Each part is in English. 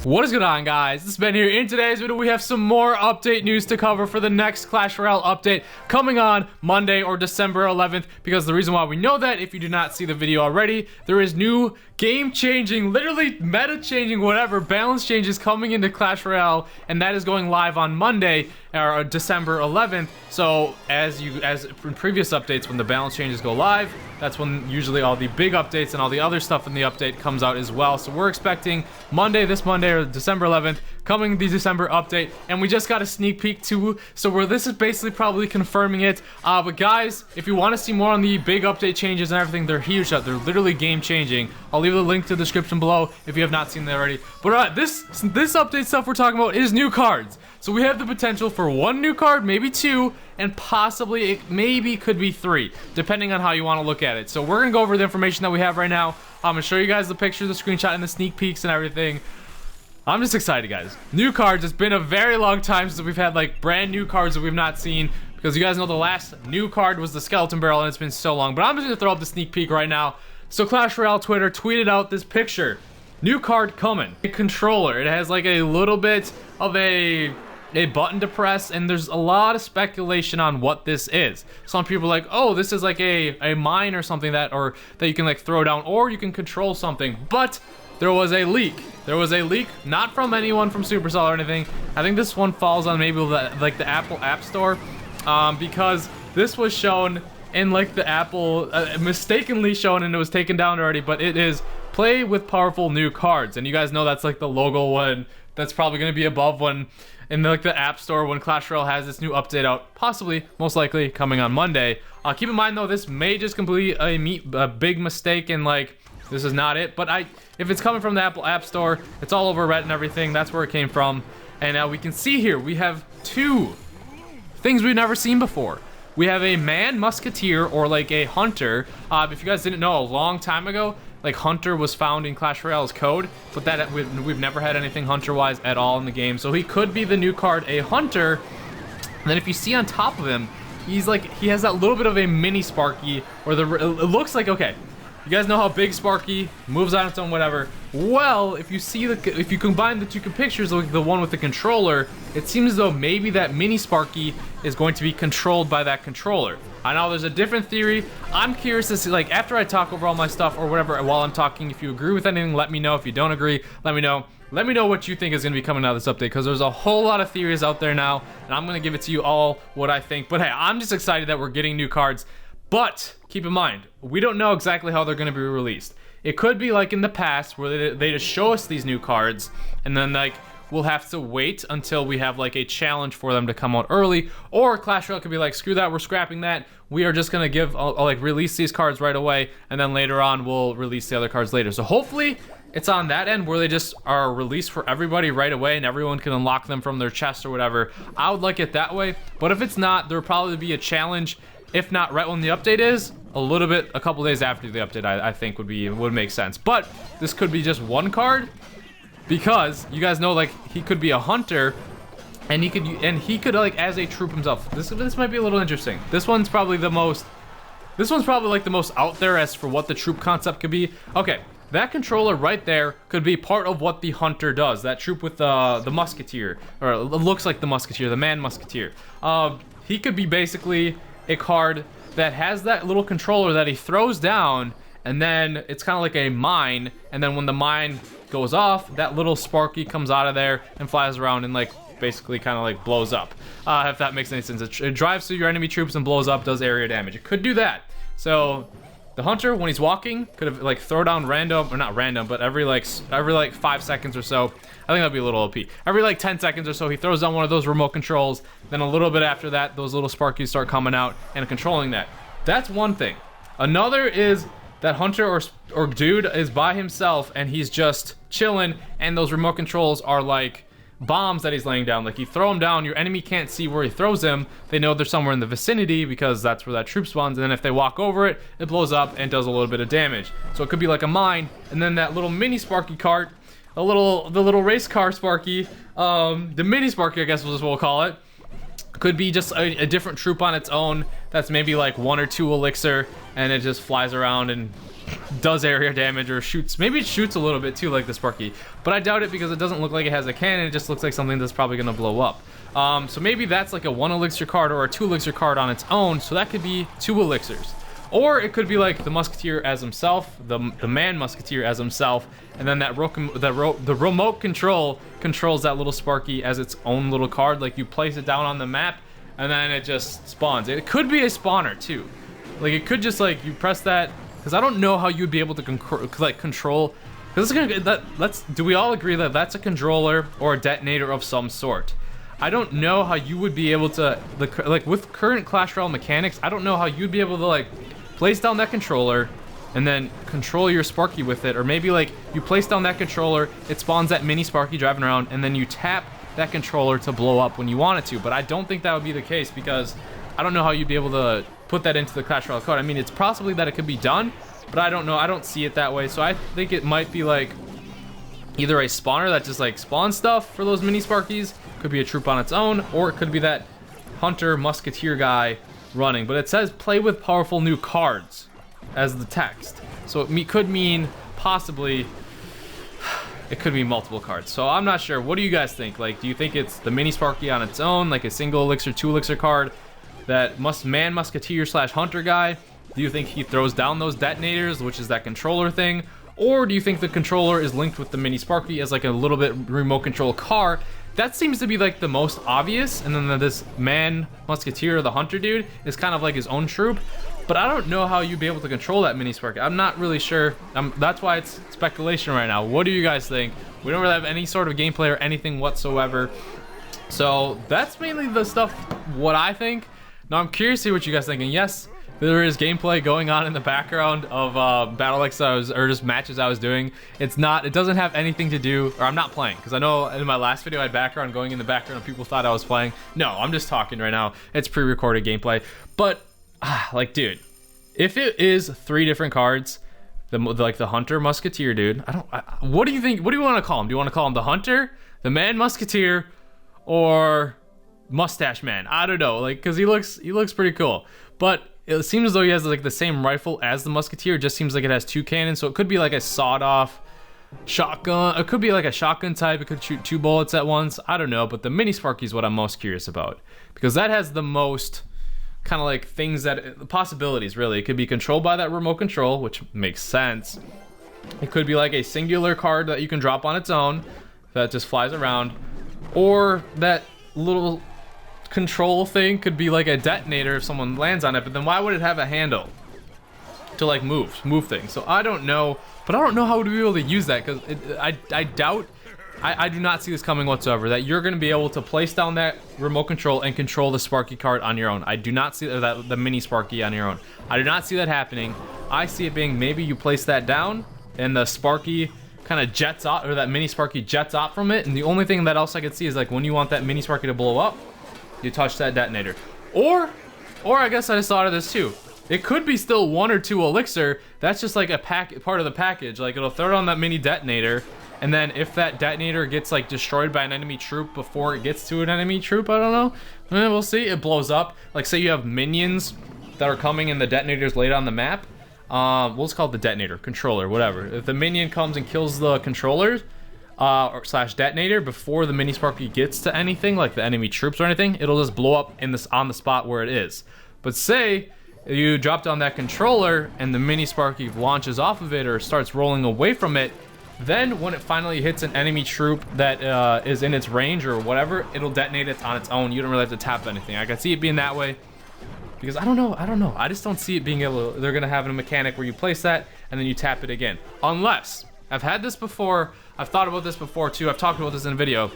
What is going on, guys? This is Ben here. In today's video, we have some more update news to cover for the next Clash Royale update coming on Monday or December 11th. Because the reason why we know that, if you did not see the video already, there is new game-changing, literally meta-changing, whatever, balance changes coming into Clash Royale, and that is going live on Monday or December 11th. So as in previous updates, when the balance changes go live, that's when usually all the big updates and all the other stuff in the update comes out as well. So we're expecting this Monday or December 11th, coming the December update, and we just got a sneak peek too. So this is basically probably confirming it. But guys, if you want to see more on the big update changes and everything, they're huge. They're literally game changing. I'll leave the link to the description below if you have not seen that already. But this update stuff we're talking about is new cards. So we have the potential for one new card, maybe two, and possibly it maybe could be three, depending on how you want to look at it. So we're gonna go over the information that we have right now. I'm gonna show you guys the picture, the screenshot, and the sneak peeks and everything. I'm just excited, guys. New cards. It's been a very long time since we've had like brand new cards that we've not seen, because you guys know the last new card was the skeleton barrel, and it's been so long. But I'm just gonna throw up the sneak peek right now. So Clash Royale Twitter tweeted out this picture. New card coming. A controller. It has like a little bit of a button to press, and there's a lot of speculation on what this is. Some people are like, oh, this is like a mine or something that you can like throw down, or you can control something. But there was a leak. There was a leak, not from anyone from Supercell or anything. I think this one falls on maybe the Apple App Store, because this was shown in like the Apple, mistakenly shown, and it was taken down already. But it is play with powerful new cards, and you guys know that's like the logo one. That's probably going to be above one in the App Store when Clash Royale has this new update out, possibly, most likely, coming on Monday. Keep in mind though, this may just complete a big mistake, and like this is not it. But if it's coming from the Apple App Store, it's all over Reddit and everything. That's where it came from. And now we can see here we have two things we've never seen before. We have a man musketeer, or like a hunter. If you guys didn't know, a long time ago, like hunter was found in Clash Royale's code, but that we've never had anything hunter-wise at all in the game. So he could be the new card, a hunter. And then if you see on top of him, he has that little bit of a mini Sparky, or it looks like, okay, you guys know how big Sparky moves on its own, whatever. Well, if you combine the two pictures, like the one with the controller, it seems as though maybe that mini Sparky is going to be controlled by that controller. I know there's a different theory. I'm curious to see, like, after I talk over all my stuff or whatever while I'm talking, if you agree with anything, let me know. If you don't agree, let me know. Let me know what you think is going to be coming out of this update, because there's a whole lot of theories out there now, and I'm going to give it to you all what I think. But hey, I'm just excited that we're getting new cards. But keep in mind, we don't know exactly how they're going to be released. It could be like in the past where they just show us these new cards, and then like we'll have to wait until we have like a challenge for them to come out early. Or Clash Royale could be like, screw that, we're scrapping that. We are just gonna release these cards right away, and then later on we'll release the other cards later. So hopefully it's on that end where they just are released for everybody right away and everyone can unlock them from their chest or whatever. I would like it that way. But if it's not, there'll probably be a challenge. If not right when the update is, a couple days after the update, I think would make sense. But this could be just one card, because you guys know, like, he could be a hunter, and he could like as a troop himself. This might be a little interesting. This one's probably like the most out there as for what the troop concept could be. Okay, that controller right there could be part of what the hunter does. That troop with the musketeer, or it looks like the musketeer, the man musketeer. He could be basically a card that has that little controller that he throws down, and then it's kind of like a mine, and then when the mine goes off, that little Sparky comes out of there and flies around and like basically kind of like blows up. If that makes any sense. It drives through your enemy troops and blows up, does area damage. It could do that. So the hunter, when he's walking, could have like throw down random, or not random, but every like 5 seconds or so. I think that'd be a little OP. Every like 10 seconds or so, he throws down one of those remote controls. Then a little bit after that, those little Sparkies start coming out and controlling that. That's one thing. Another is that hunter or dude is by himself and he's just chilling, and those remote controls are like bombs that he's laying down. Like, you throw them down, your enemy can't see where he throws them. They know they're somewhere in the vicinity because that's where that troop spawns, and then if they walk over it, it blows up and does a little bit of damage. So it could be like a mine. And then that little mini Sparky cart, the little race car Sparky, the mini Sparky, I guess we'll call it, Could be just a different troop on its own that's maybe like 1 or 2 elixir, and it just flies around and does area damage or shoots. Maybe it shoots a little bit too, like the Sparky, but I doubt it because it doesn't look like it has a cannon. It just looks like something that's probably gonna blow up. So maybe that's like a 1 elixir card or a 2 elixir card on its own, so that could be 2 elixirs. Or it could be like the Musketeer as himself, the man Musketeer as himself, and then the remote control controls that little Sparky as its own little card. Like you place it down on the map, and then it just spawns. It could be a spawner too. Like it could just like you press that, because I don't know how you'd be able to control. Because do we all agree that that's a controller or a detonator of some sort? I don't know how you would be able to like with current Clash Royale mechanics. I don't know how you'd be able to like place down that controller and then control your Sparky with it, or maybe like you place down that controller, it spawns that mini Sparky driving around, and then you tap that controller to blow up when you want it to. But I don't think that would be the case, because I don't know how you'd be able to put that into the Clash Royale code. I mean, it's possibly that it could be done, but I don't know. I don't see it that way. So I think it might be like either a spawner that just like spawns stuff for those mini Sparkies, could be a troop on its own, or it could be that hunter musketeer guy running. But it says play with powerful new cards as the text, so it could mean possibly it could be multiple cards. So I'm not sure. What do you guys think? Like, do you think it's the mini Sparky on its own, like a single elixir, 2 elixir card, that man musketeer slash hunter guy? Do you think he throws down those detonators, which is that controller thing? Or do you think the controller is linked with the mini Sparky as like a little bit remote control car? That seems to be like the most obvious, and then this man musketeer, the hunter dude, is kind of like his own troop. But I don't know how you'd be able to control that mini Sparky. I'm not really sure. That's why it's speculation right now. What do you guys think? We don't really have any sort of gameplay or anything whatsoever. So that's mainly the stuff what I think. Now I'm curious to see what you guys think. And yes, there is gameplay going on in the background of battle X or just matches I was doing. It doesn't have anything to do, or I'm not playing, because I know in my last video I had background going in the background and people thought I was playing. No, I'm just talking right now. It's pre-recorded gameplay. But like, dude, if it is 3 different cards, like the hunter musketeer dude, what do you think? What do you want to call him? Do you want to call him the hunter, the man musketeer, or mustache man? I don't know, like, because he looks pretty cool. But it seems as though he has like the same rifle as the musketeer. It just seems like it has 2 cannons, so it could be like a sawed-off shotgun. It could be like a shotgun type. It could shoot 2 bullets at once. I don't know, but the mini Sparky is what I'm most curious about, because that has the most kind of like things that possibilities. Really, it could be controlled by that remote control, which makes sense. It could be like a singular card that you can drop on its own that just flies around, or that little control thing could be like a detonator if someone lands on it. But then why would it have a handle to like move things? So I don't know, but I don't know how we'd be able to use that, because I doubt, I do not see this coming whatsoever, that you're going to be able to place down that remote control and control the Sparky card on your own. I do not see that, the mini Sparky on your own. I do not see that happening. I see it being maybe you place that down and the Sparky kind of jets off, or that mini Sparky jets off from it, and the only thing that else I could see is like when you want that mini Sparky to blow up, you touch that detonator. Or I guess I just thought of this too. It could be still 1 or 2 elixir. That's just like a part of the package. Like it'll throw it on that mini detonator, and then if that detonator gets like destroyed by an enemy troop before it gets to an enemy troop, I don't know. We'll see. It blows up. Like say you have minions that are coming and the detonator's laid on the map. We'll just call it the detonator, controller, whatever. If the minion comes and kills the controller, or slash detonator before the mini Sparky gets to anything like the enemy troops or anything, it'll just blow up on the spot where it is. But say you drop down that controller and the mini Sparky launches off of it or starts rolling away from it, then when it finally hits an enemy troop that is in its range or whatever, it'll detonate it on its own. You don't really have to tap anything. I can see it being that way, because I don't know. I just don't see it being able to, they're gonna have a mechanic where you place that and then you tap it again. Unless, I've had this before, I've thought about this before too, I've talked about this in a video.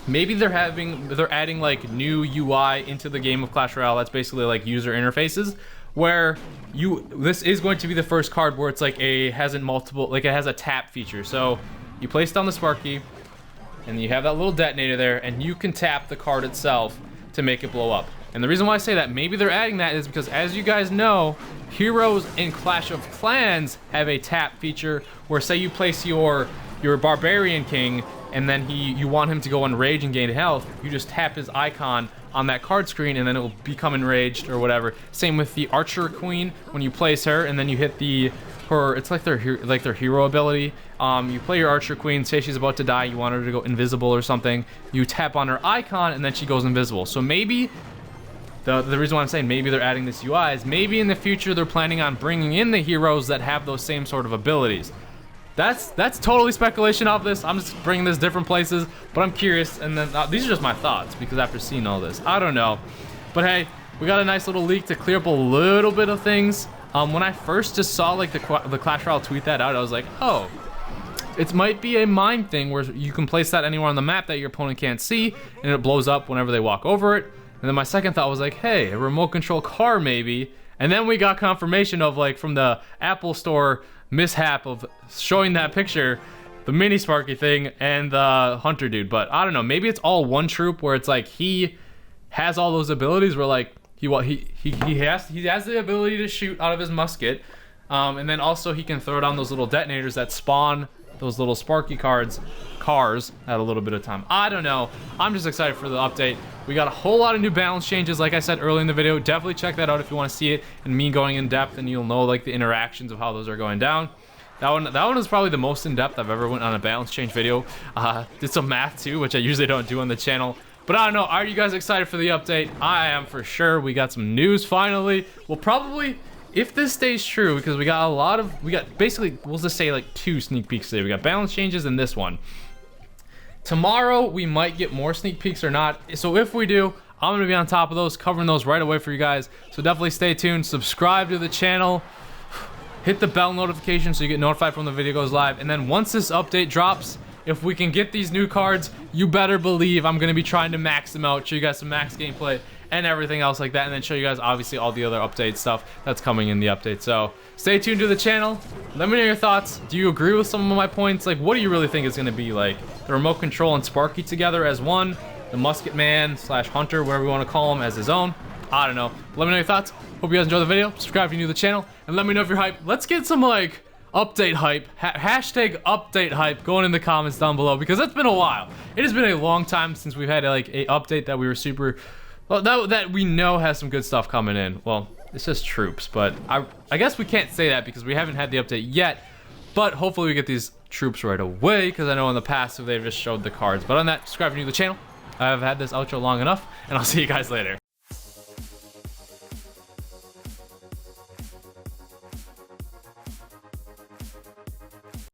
Maybe they're adding like new UI into the game of Clash Royale. That's basically like user interfaces, where this is going to be the first card where it's like it has a tap feature. So you place down the Sparky and you have that little detonator there, and you can tap the card itself to make it blow up. And the reason why I say that maybe they're adding that is because, as you guys know, heroes in Clash of Clans have a tap feature where, say you place your Barbarian King and then you want him to go on rage and gain health, you just tap his icon on that card screen, and then it will become enraged or whatever. Same with the Archer Queen. When you place her and then you hit it's like their hero ability. You play your Archer Queen, say she's about to die, you want her to go invisible or something. You tap on her icon and then she goes invisible. So maybe the reason why I'm saying maybe they're adding this UI is maybe in the future they're planning on bringing in the heroes that have those same sort of abilities. That's totally speculation off this. I'm just bringing this different places, but I'm curious. And then these are just my thoughts because after seeing all this, I don't know. But hey, we got a nice little leak to clear up a little bit of things. When I first just saw like the Clash Royale tweet that out, I was like, oh, it might be a mine thing where you can place that anywhere on the map that your opponent can't see, and it blows up whenever they walk over it. And then my second thought was like, hey, a remote control car maybe. And then we got confirmation of like from the Apple Store mishap of showing that picture, the mini Sparky thing and the Hunter dude. But I don't know, maybe it's all one troop where it's like he has all those abilities where like he has the ability to shoot out of his musket, and then also he can throw down those little detonators that spawn those little Sparky cars at a little bit of time. I don't know. I'm just excited for the update. We got a whole lot of new balance changes, like I said early in the video. Definitely check that out if you want to see it and me going in depth, and you'll know like the interactions of how those are going down. That one is probably the most in depth I've ever went on a balance change video. Did some math too, which I usually don't do on the channel. But I don't know. Are you guys excited for the update? I am for sure. We got some news finally. We'll probably, if this stays true, because we got basically, we'll just say like 2 sneak peeks today. We got balance changes and this one. Tomorrow we might get more sneak peeks or not. So if we do, I'm gonna be on top of those, covering those right away for you guys. So definitely stay tuned, subscribe to the channel, hit the bell notification so you get notified when the video goes live. And then once this update drops, if we can get these new cards, you better believe I'm gonna be trying to max them out, show you guys some max gameplay and everything else like that, and then show you guys obviously all the other update stuff that's coming in the update. So stay tuned to the channel. Let me know your thoughts. Do you agree with some of my points? Like, what do you really think is gonna be like the remote control and Sparky together as one, the Musket Man / Hunter, whatever we want to call him, as his own? I don't know. Let me know your thoughts. Hope you guys enjoy the video. Subscribe if you're new to the channel, and let me know if you're hyped. Let's get some like update hype, hashtag update hype going in the comments down below, because it's been a while. It has been a long time since we've had like a update that we were super, well, that we know has some good stuff coming in. Well, it's just troops, but I guess we can't say that because we haven't had the update yet, but hopefully we get these troops right away, because I know in the past they've just showed the cards. But on that, subscribe if you're new to the channel. I've had this outro long enough, and I'll see you guys later.